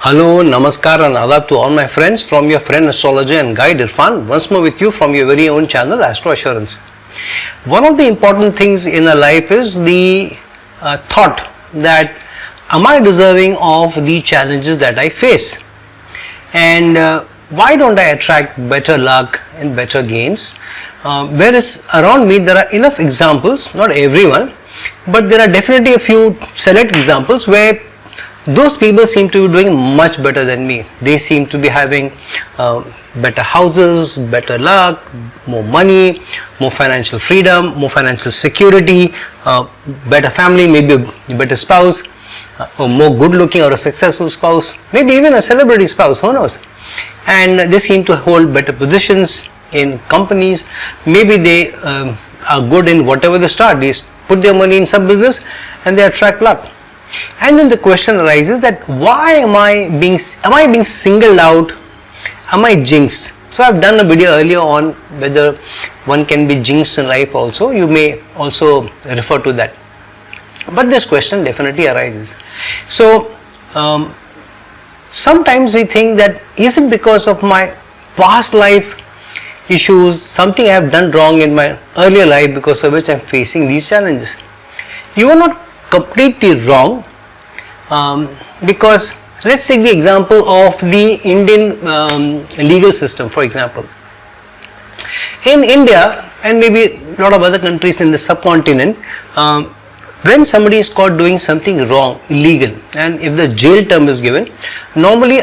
Hello, Namaskar and Adab to all my friends from your friend astrologer and guide Irfan, once more with you from your very own channel Astro Assurance. One of the important things in our life is the thought that am I deserving of the challenges that I face, and why don't I attract better luck and better gains? Whereas around me there are enough examples, not everyone, but there are definitely a few select examples where those people seem to be doing much better than me. They seem to be having better houses, better luck, more money, more financial freedom, more financial security, better family, maybe a better spouse, or more good looking or a successful spouse, maybe even a celebrity spouse, who knows. And they seem to hold better positions in companies. Maybe they are good in whatever they start. They put their money in some business and they attract luck. And then the question arises that why am I being singled out? Am I jinxed? So I've done a video earlier on whether one can be jinxed in life also. You may also refer to that. But this question definitely arises. So sometimes we think that is it because of my past life issues, something I have done wrong in my earlier life because of which I am facing these challenges. You are not completely wrong, because let's take the example of the Indian legal system. For example, in India and maybe a lot of other countries in the subcontinent, when somebody is caught doing something wrong, illegal, and if the jail term is given, normally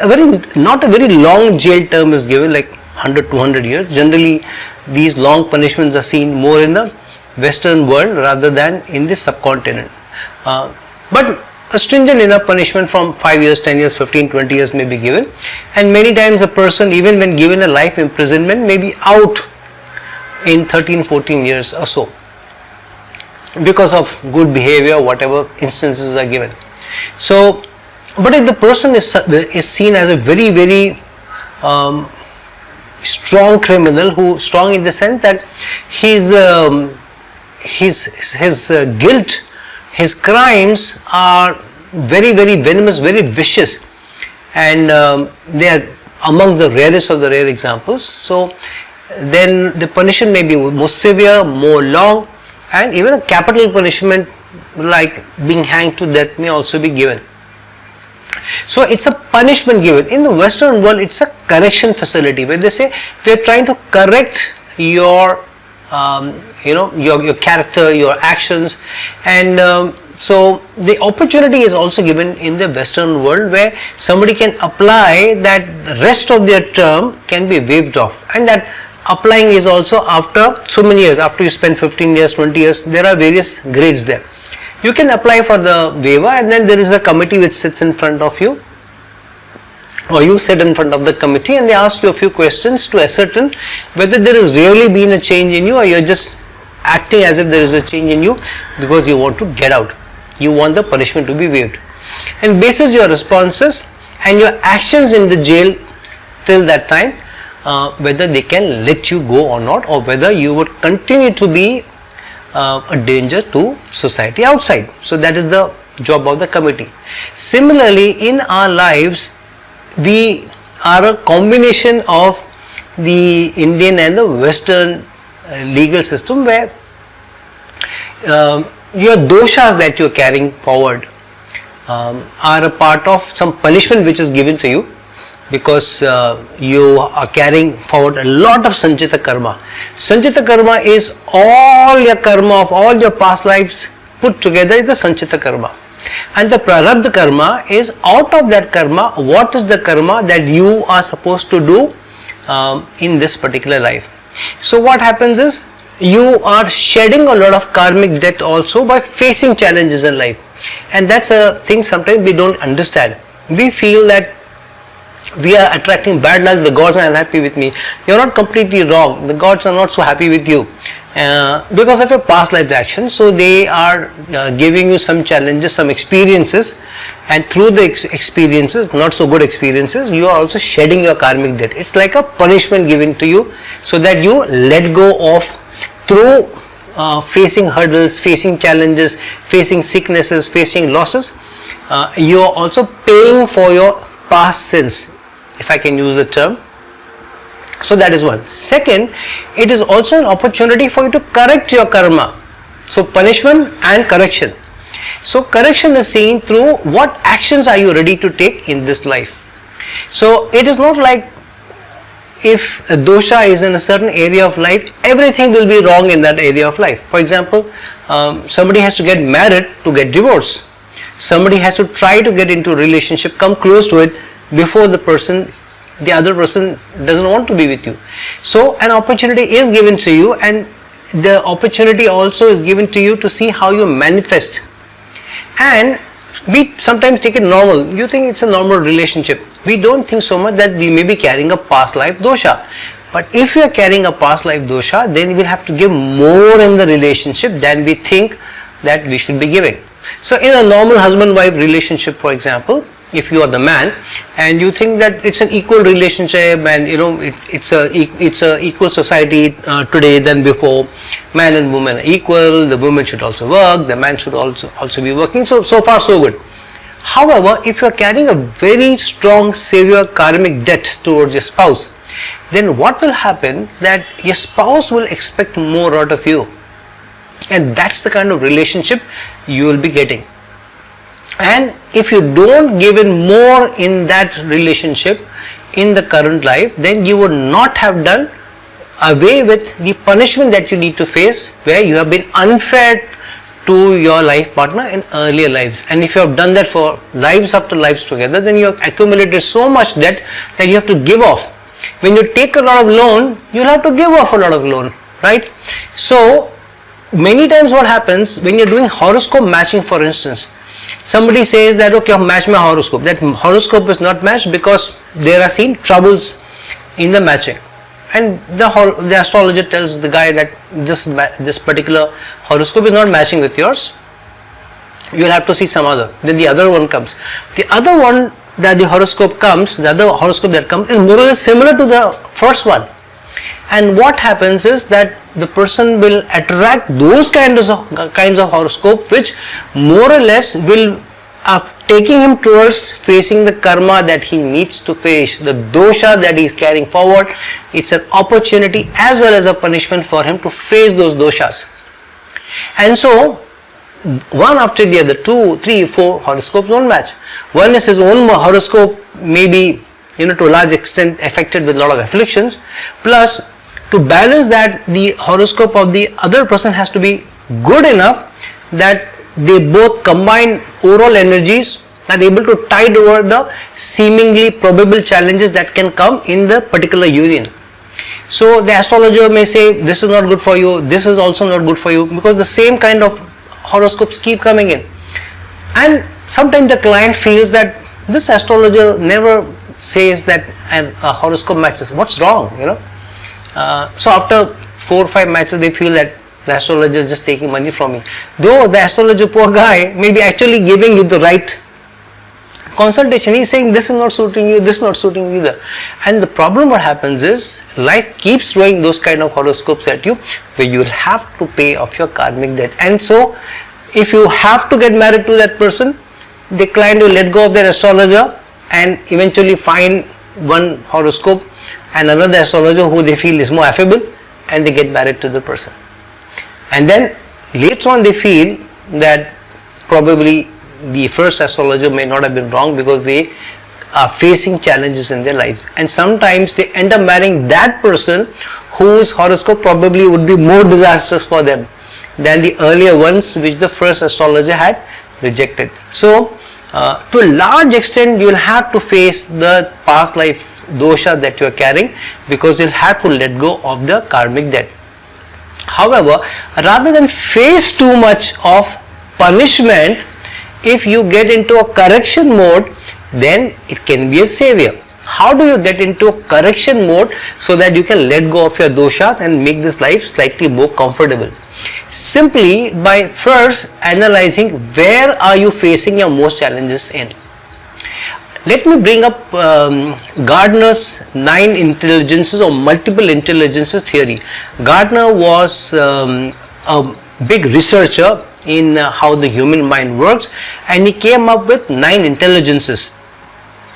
not a very long jail term is given, like 100-200 years. Generally these long punishments are seen more in the Western world rather than in the subcontinent. But a stringent enough punishment from 5 years, 10 years, 15, 20 years may be given, and many times a person, even when given a life imprisonment, may be out in 13-14 years or so because of good behavior, whatever instances are given. So, but if the person is seen as a very, very strong criminal, who strong in the sense that his guilt, his crimes are very, very venomous, very vicious, and they are among the rarest of the rare examples. So then the punishment may be more severe, more long, and even a capital punishment like being hanged to death may also be given. So it's a punishment given. In the Western world, it's a correction facility where they say we are trying to correct your your character, your actions, and so the opportunity is also given in the Western world where somebody can apply that the rest of their term can be waived off, and that applying is also after so many years. After you spend 15 years, 20 years, there are various grades there. You can apply for the waiver, and then there is a committee which sits in front of you, or you sit in front of the committee, and they ask you a few questions to ascertain whether there has really been a change in you, or you're just acting as if there is a change in you because you want to get out. You want the punishment to be waived, and basis your responses and your actions in the jail till that time, whether they can let you go or not, or whether you would continue to be a danger to society outside. So that is the job of the committee. Similarly, in our lives, we are a combination of the Indian and the Western legal system, where your doshas that you are carrying forward are a part of some punishment which is given to you because you are carrying forward a lot of Sanchita karma. Sanchita karma is all your karma of all your past lives put together is the Sanchita karma. And the prarabdha karma is out of that karma, what is the karma that you are supposed to do in this particular life. So what happens is you are shedding a lot of karmic debt also by facing challenges in life, and that's a thing sometimes we don't understand. We feel that we are attracting bad luck, the gods are unhappy with me. You are not completely wrong. The gods are not so happy with you because of your past life actions. So they are giving you some challenges, some experiences, and through the experiences, not so good experiences, you are also shedding your karmic debt. It's like a punishment given to you so that you let go of through facing hurdles, facing challenges, facing sicknesses, facing losses. You are also paying for your past sins, if I can use the term. So that is one. Second, it is also an opportunity for you to correct your karma. So punishment and correction. So correction is seen through what actions are you ready to take in this life. So it is not like if a dosha is in a certain area of life, everything will be wrong in that area of life. For example, somebody has to get married to get divorced. Somebody has to try to get into a relationship, come close to it before the other person doesn't want to be with you. So an opportunity is given to you, and the opportunity also is given to you to see how you manifest. And we sometimes take it normal. You think it's a normal relationship. We don't think so much that we may be carrying a past life dosha. But if you are carrying a past life dosha, then we will have to give more in the relationship than we think that we should be giving. So in a normal husband-wife relationship, for example, if you are the man and you think that it's an equal relationship, and it's a equal society today than before, man and woman are equal, the woman should also work, the man should also be working, so far so good. However, if you are carrying a very strong severe karmic debt towards your spouse, then what will happen that your spouse will expect more out of you, and that's the kind of relationship you will be getting. And if you don't give in more in that relationship in the current life, then you would not have done away with the punishment that you need to face, where you have been unfair to your life partner in earlier lives. And if you have done that for lives after lives together, then you have accumulated so much debt that you have to give off. When you take a lot of loan, you'll have to give off a lot of loan, right? So many times what happens when you're doing horoscope matching, for instance, somebody says that, okay, match my horoscope. That horoscope is not matched because there are seen troubles in the matching. And the astrologer tells the guy that this particular horoscope is not matching with yours. You'll have to see some other. Then the other one comes. The other one that the horoscope comes, the other horoscope that comes is more or less similar to the first one. And what happens is that the person will attract those kinds of horoscope which more or less will taking him towards facing the karma that he needs to face, the dosha that he is carrying forward. It's an opportunity as well as a punishment for him to face those doshas. And so one after the other, 2, 3, 4 horoscopes don't match. One is his own horoscope, maybe to a large extent affected with a lot of afflictions, plus to balance that, the horoscope of the other person has to be good enough that they both combine overall energies and able to tide over the seemingly probable challenges that can come in the particular union. So the astrologer may say this is not good for you, this is also not good for you, because the same kind of horoscopes keep coming in. And sometimes the client feels that this astrologer never says that a horoscope matches. What's wrong? So after 4 or 5 matches, they feel that the astrologer is just taking money from me. Though the astrologer, poor guy, may be actually giving you the right consultation. He is saying this is not suiting you, this is not suiting you either. And the problem what happens is life keeps throwing those kind of horoscopes at you, where you will have to pay off your karmic debt. And so if you have to get married to that person, the client will let go of their astrologer and eventually find one horoscope and another astrologer who they feel is more affable, and they get married to the person. And then later on they feel that probably the first astrologer may not have been wrong, because they are facing challenges in their lives, and sometimes they end up marrying that person whose horoscope probably would be more disastrous for them than the earlier ones which the first astrologer had rejected. So to a large extent you will have to face the past life dosha that you are carrying, because you will have to let go of the karmic debt. However, rather than face too much of punishment, if you get into a correction mode, then it can be a savior. How do you get into a correction mode so that you can let go of your doshas and make this life slightly more comfortable? Simply by first analyzing where are you facing your most challenges in. Let me bring up Gardner's 9 intelligences or multiple intelligences theory. Gardner was a big researcher in how the human mind works, and he came up with 9 intelligences.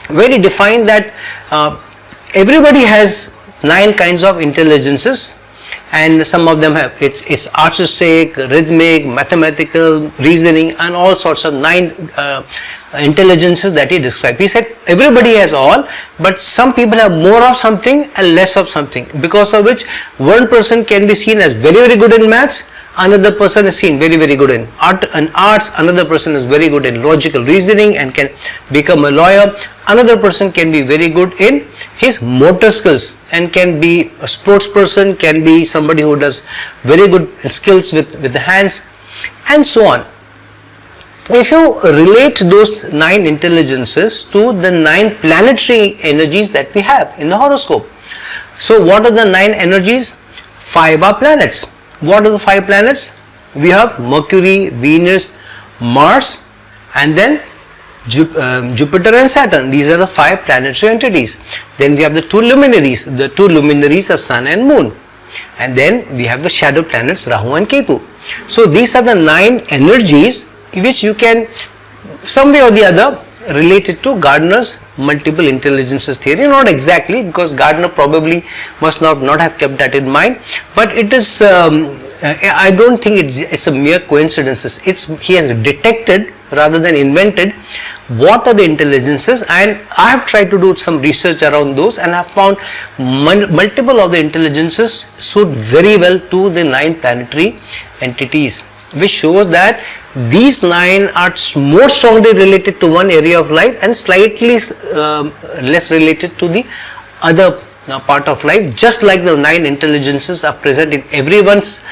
where he defined that everybody has 9 kinds of intelligences, and some of them have it's artistic, rhythmic, mathematical, reasoning, and all sorts of 9 intelligences that he described. He said everybody has all, but some people have more of something and less of something, because of which one person can be seen as very, very good in maths, another person is seen very, very good in arts, another person is very good in logical reasoning and can become a lawyer, another person can be very good in his motor skills and can be a sports person, can be somebody who does very good skills with the hands, and so on. If you relate those 9 intelligences to the 9 planetary energies that we have in the horoscope. So what are the 9 energies? 5 are planets. What are the 5 planets? We have Mercury, Venus, Mars, and then Jupiter and Saturn. These are the 5 planetary entities. Then we have the 2 luminaries. The 2 luminaries are Sun and Moon. And then we have the shadow planets Rahu and Ketu. So these are the 9 energies which you can some way or the other relate it to Gardner's multiple intelligences theory. Not exactly, because Gardner probably must not have kept that in mind, but it is I don't think it's a mere coincidence. He has detected rather than invented what are the intelligences, and I have tried to do some research around those, and I have found multiple of the intelligences suit very well to the 9 planetary entities, which shows that these 9 are more strongly related to one area of life and slightly less related to the other part of life, just like the 9 intelligences are present in everyone's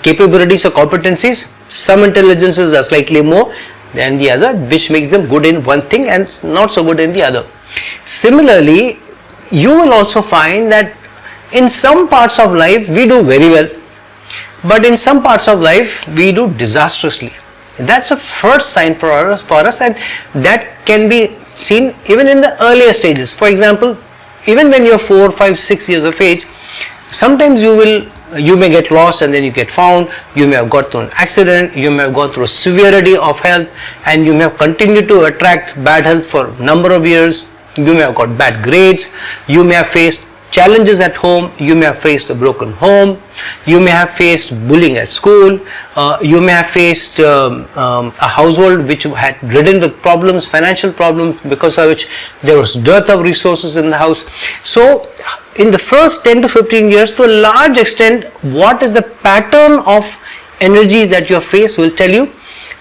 capabilities or competencies. Some intelligences are slightly more than the other, which makes them good in one thing and not so good in the other. Similarly, you will also find that in some parts of life we do very well, but in some parts of life we do disastrously. That's a first sign for us, and that can be seen even in the earlier stages. For example, even when you're 4, 5, 6 years of age, sometimes you may get lost and then you get found. You may have got through an accident, you may have gone through a severity of health, and you may have continued to attract bad health for a number of years. You may have got bad grades, you may have faced challenges at home, you may have faced a broken home, you may have faced bullying at school, you may have faced a household which had ridden with problems, financial problems, because of which there was dearth of resources in the house. So in the first 10 to 15 years, to a large extent, what is the pattern of energy that you face will tell you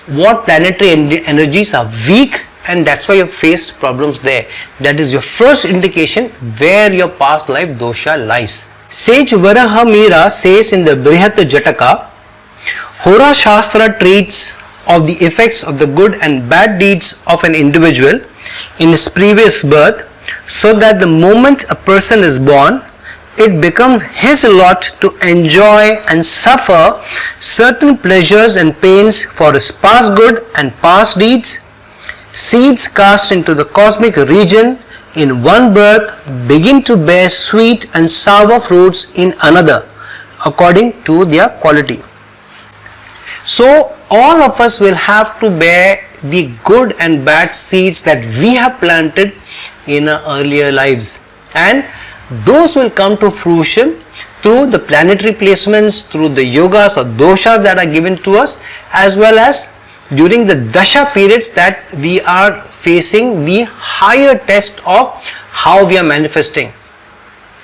what planetary energies are weak, and that's why you have faced problems there. That is your first indication where your past life dosha lies. Sage Varaha Mira says in the Brihat Jataka, Hora Shastra treats of the effects of the good and bad deeds of an individual in his previous birth, so that the moment a person is born, it becomes his lot to enjoy and suffer certain pleasures and pains for his past good and past deeds. Seeds cast into the cosmic region in one birth begin to bear sweet and sour fruits in another, according to their quality. So all of us will have to bear the good and bad seeds that we have planted in our earlier lives, and those will come to fruition through the planetary placements, through the yogas or doshas that are given to us, as well as during the dasha periods that we are facing the higher test of how we are manifesting.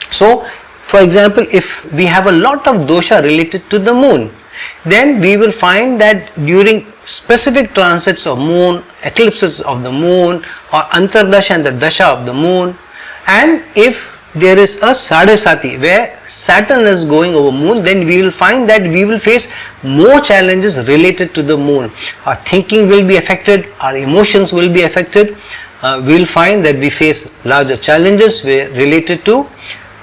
So for example, if we have a lot of dosha related to the moon, then we will find that during specific transits of moon, eclipses of the moon, or antardasha and the dasha of the moon, and if there is a Sadesati where Saturn is going over moon, then we will find that we will face more challenges related to the moon. Our thinking will be affected, our emotions will be affected. We will find that we face larger challenges related to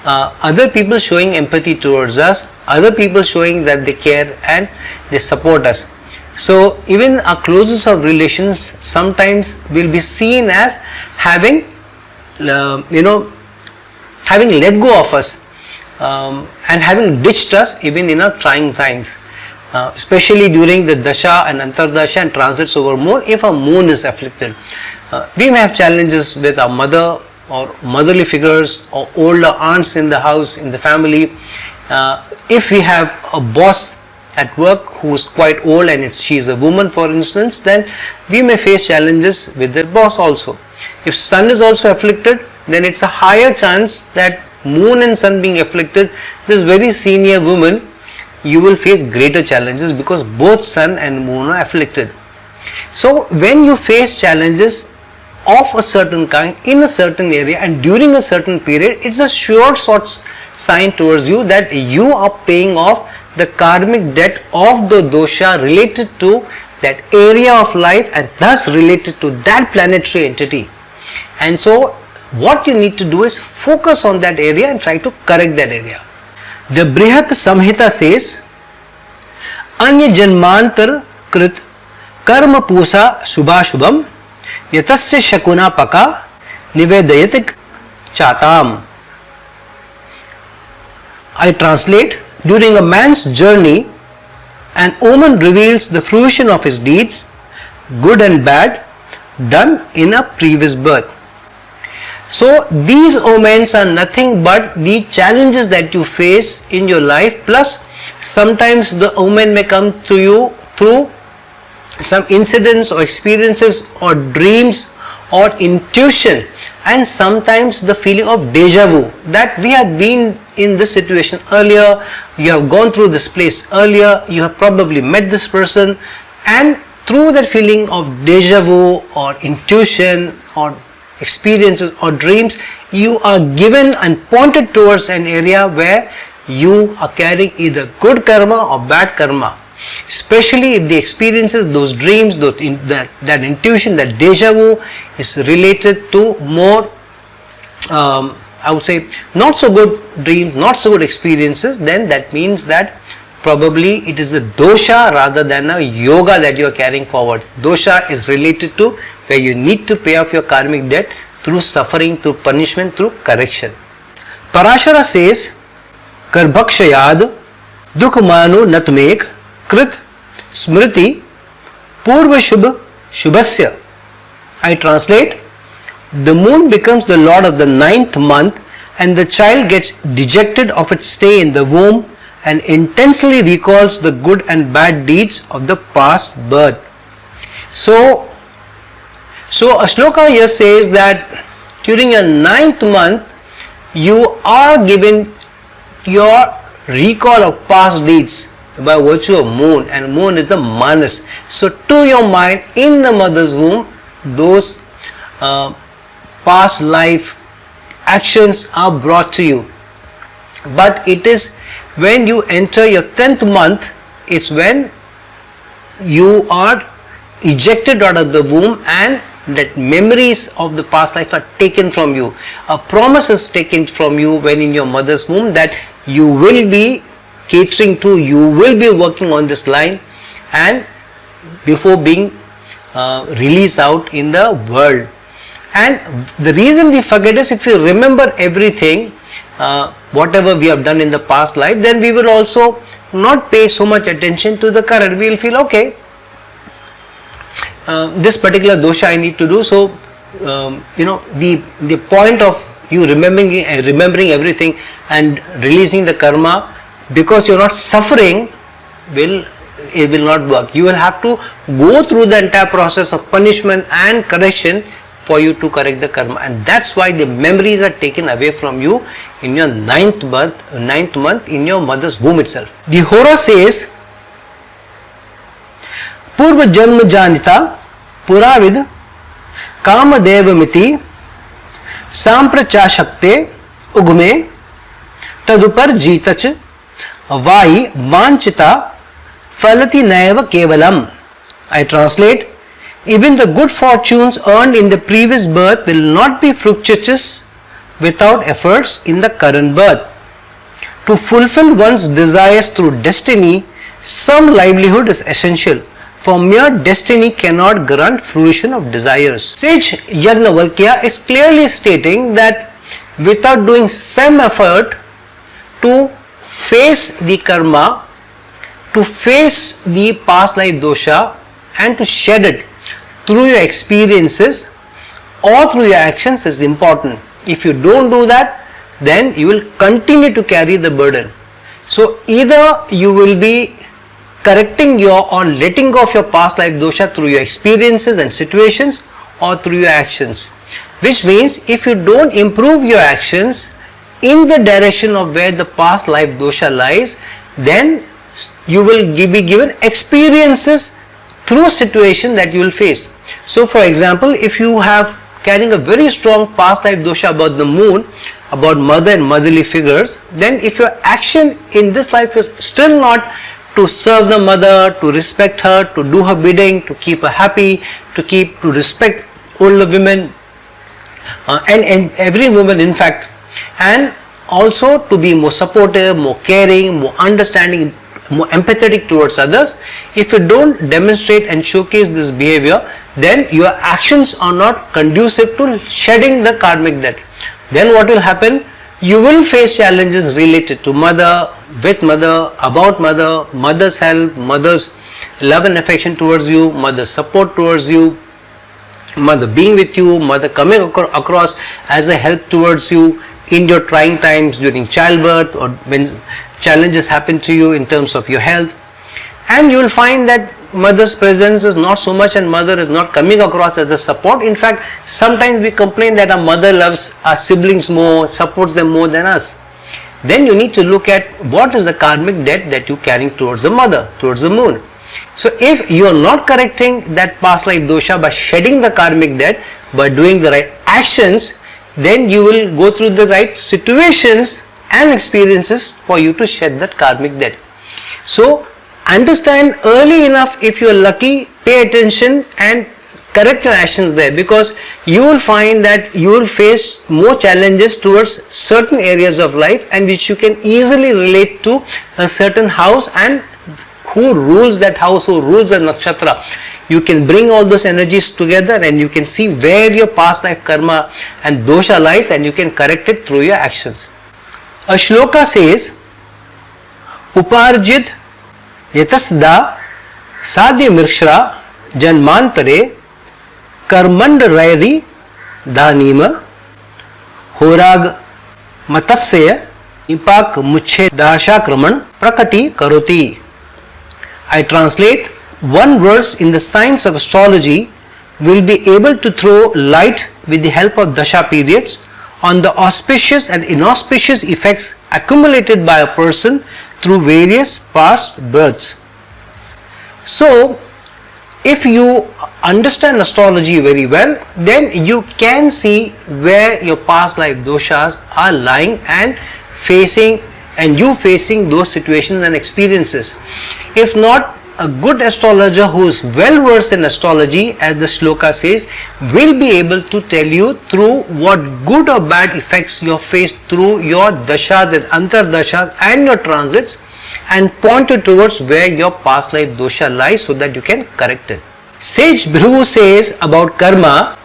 other people showing empathy towards us, other people showing that they care and they support us. So even our closest of relations sometimes will be seen as having having let go of us and having ditched us even in our trying times. especially during the dasha and antardasha and transits over moon. If a moon is afflicted, we may have challenges with our mother or motherly figures or older aunts in the house, in the family. If we have a boss at work who is quite old and she is a woman, for instance, then we may face challenges with their boss also. If sun is also afflicted, then it's a higher chance that moon and sun being afflicted, this very senior woman, you will face greater challenges because both sun and moon are afflicted. So when you face challenges of a certain kind in a certain area and during a certain period, it's a sure sort sign towards you that you are paying off the karmic debt of the dosha related to that area of life and thus related to that planetary entity. And so what you need to do is focus on that area and try to correct that area. The Brihat Samhita says, Anya Janmantar Krit Karma Pusa Shubha Shubham Yatasya Shakuna Paka Nivedayatik Chatam. I translate, during a man's journey, an omen reveals the fruition of his deeds, good and bad, done in a previous birth. So these omens are nothing but the challenges that you face in your life, plus sometimes the omen may come to you through some incidents or experiences or dreams or intuition, and sometimes the feeling of deja vu that we have been in this situation earlier, you have gone through this place earlier, you have probably met this person, and through that feeling of deja vu or intuition or experiences or dreams, you are given and pointed towards an area where you are carrying either good karma or bad karma. Especially if the experiences, those dreams, that intuition, that deja vu is related to more, I would say, not so good dreams, not so good experiences, then that means that probably it is a dosha rather than a yoga that you are carrying forward. Dosha is related to where you need to pay off your karmic debt through suffering, through punishment, through correction. Parashara says, Garbhakshayad Dukmanu Natmek Krit Smriti Purva Shubha Shubhasya. I translate, the moon becomes the lord of the 9th month and the child gets dejected of its stay in the womb and intensely recalls the good and bad deeds of the past birth. So a shloka here says that during your 9th month you are given your recall of past deeds by virtue of moon, and moon is the manas. So to your mind in the mother's womb, those past life actions are brought to you. But it is when you enter your 10th month, it's when you are ejected out of the womb and that memories of the past life are taken from you. A promise is taken from you when in your mother's womb that you will be catering to, you will be working on this line and before being released out in the world. And the reason we forget is if we remember everything, whatever we have done in the past life, then we will also not pay so much attention to the current. We will feel okay, this particular dosha I need to do. So the point of you remembering everything and releasing the karma because you're not suffering it will not work. You will have to go through the entire process of punishment and correction for you to correct the karma, and that's why the memories are taken away from you in your 9th month in your mother's womb itself. The Hora says, Purva Janma Janita Puravid Kama Devamiti Samprachashakte Ugme Tadupar Jitach Vai Vanchita Falati Naiva Kevalam. I translate, even the good fortunes earned in the previous birth will not be fructious without efforts in the current birth. To fulfill one's desires through destiny, some livelihood is essential, for mere destiny cannot grant fruition of desires. Sage Yagnavalkya is clearly stating that without doing some effort to face the karma, to face the past life dosha and to shed it through your experiences or through your actions is important. If you don't do that, then you will continue to carry the burden. So either you will be correcting your or letting go of your past life dosha through your experiences and situations or through your actions, which means if you don't improve your actions in the direction of where the past life dosha lies, then you will be given experiences through situation that you will face. So for example, if you have carrying a very strong past life dosha about the moon, about mother and motherly figures, then if your action in this life is still not to serve the mother, to respect her, to do her bidding, to keep her happy, to respect older women and every woman in fact, and also to be more supportive, more caring, more understanding, more empathetic towards others. If you don't demonstrate and showcase this behavior, then your actions are not conducive to shedding the karmic debt. Then what will happen? You will face challenges related to mother, with mother, about mother, mother's help, mother's love and affection towards you, mother's support towards you, mother being with you, mother coming across as a help towards you in your trying times during childbirth or when challenges happen to you in terms of your health. And you will find that mother's presence is not so much and mother is not coming across as a support. In fact, sometimes we complain that our mother loves our siblings more, supports them more than us. Then you need to look at what is the karmic debt that you are carrying towards the mother, towards the moon. So if you are not correcting that past life dosha by shedding the karmic debt, by doing the right actions, then you will go through the right situations and experiences for you to shed that karmic debt. So understand early enough, if you are lucky, pay attention and correct your actions there, because you will find that you will face more challenges towards certain areas of life and which you can easily relate to a certain house and who rules that house, who rules the nakshatra. You can bring all those energies together and you can see where your past life karma and dosha lies and you can correct it through your actions. A shloka says, Uparjit yatasda sadhya mirshra janmantare karmand rairi dhanima horag matasya ipak muchhe dashakraman prakati karoti. I translate, one verse in the science of astrology will be able to throw light with the help of dasha periods on the auspicious and inauspicious effects accumulated by a person through various past births. So, if you understand astrology very well, then you can see where your past life doshas are lying and you facing those situations and experiences. If not, a good astrologer who is well versed in astrology, as the shloka says, will be able to tell you through what good or bad effects you have faced through your dashas and antardashas and your transits, and point you towards where your past life dosha lies so that you can correct it. Sage Bhrigu says about karma,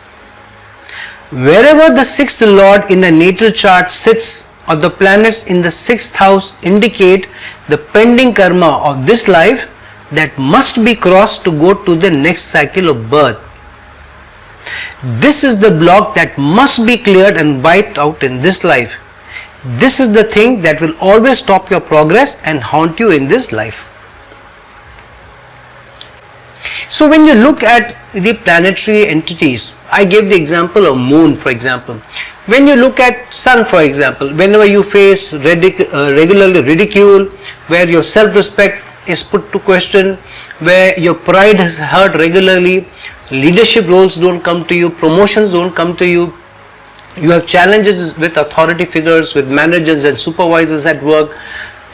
wherever the sixth lord in a natal chart sits or the planets in the sixth house indicate the pending karma of this life that must be crossed to go to the next cycle of birth. This is the block that must be cleared and wiped out in this life. This is the thing that will always stop your progress and haunt you in this life. So when you look at the planetary entities, I gave the example of moon, for example. When you look at sun, for example, whenever you face regularly ridicule, where your self-respect is put to question, where your pride is hurt regularly, leadership roles don't come to you, promotions don't come to you, you have challenges with authority figures, with managers and supervisors at work,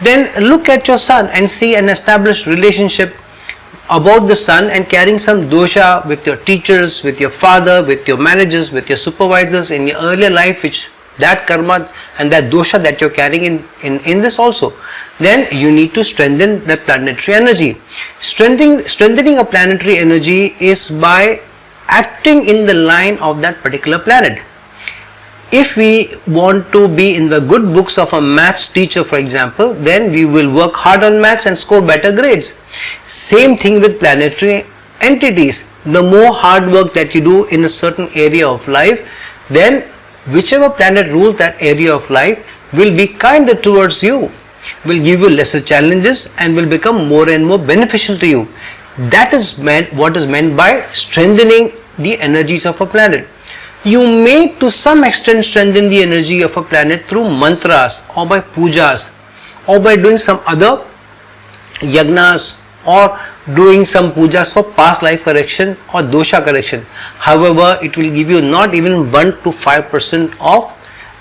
then look at your sun and see an established relationship about the sun and carrying some dosha with your teachers, with your father, with your managers, with your supervisors in your earlier life, which that karma and that dosha that you're carrying in this also. Then you need to strengthen the planetary energy. Strengthening a planetary energy is by acting in the line of that particular planet. if we want to be in the good books of a maths teacher, for example, then we will work hard on maths and score better grades. Same thing with planetary entities. The more hard work that you do in a certain area of life, then whichever planet rules that area of life will be kinder towards you, will give you lesser challenges, and will become more and more beneficial to you. That is what is meant by strengthening the energies of a planet. You may to some extent strengthen the energy of a planet through mantras or by pujas or by doing some other yagnas or doing some pujas for past life correction or dosha correction. However, it will give you not even 1 to 5% of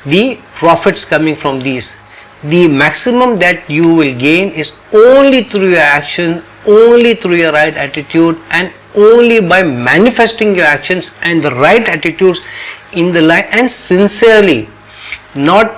the profits coming from these. The maximum that you will gain is only through your action, only through your right attitude, and only by manifesting your actions and the right attitudes in the life, and sincerely, not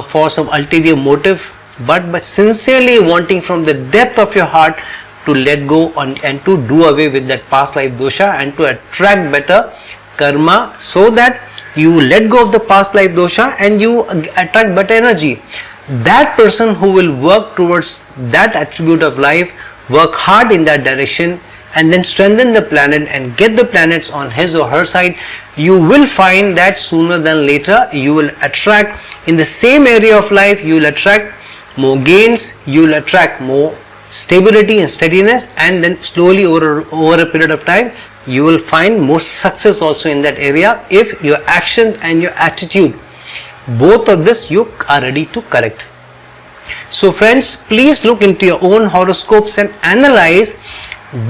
for some ulterior motive, but by sincerely wanting from the depth of your heart to let go and to do away with that past life dosha and to attract better karma, so that you let go of the past life dosha and you attract better energy. That person who will work towards that attribute of life, work hard in that direction, and then strengthen the planet and get the planets on his or her side, you will find that sooner than later you will attract in the same area of life, you will attract more gains, you will attract more stability and steadiness, and then slowly over a period of time you will find more success also in that area if your actions and your attitude, both of this, you are ready to correct. So friends, please look into your own horoscopes and analyze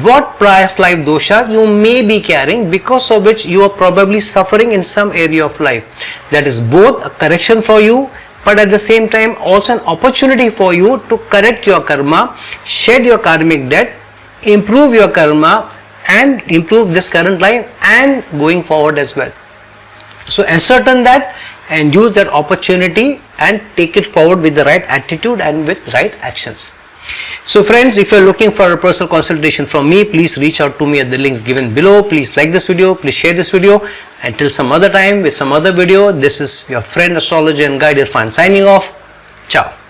what past life dosha you may be carrying, because of which you are probably suffering in some area of life. That is both a correction for you, but at the same time also an opportunity for you to correct your karma, shed your karmic debt, improve your karma, and improve this current life and going forward as well. So ascertain that and use that opportunity and take it forward with the right attitude and with right actions. So friends, if you are looking for a personal consultation from me, please reach out to me at the links given below. Please like this video, please share this video. Until some other time with some other video, this is your friend, astrologer and guide Irfan signing off. Ciao.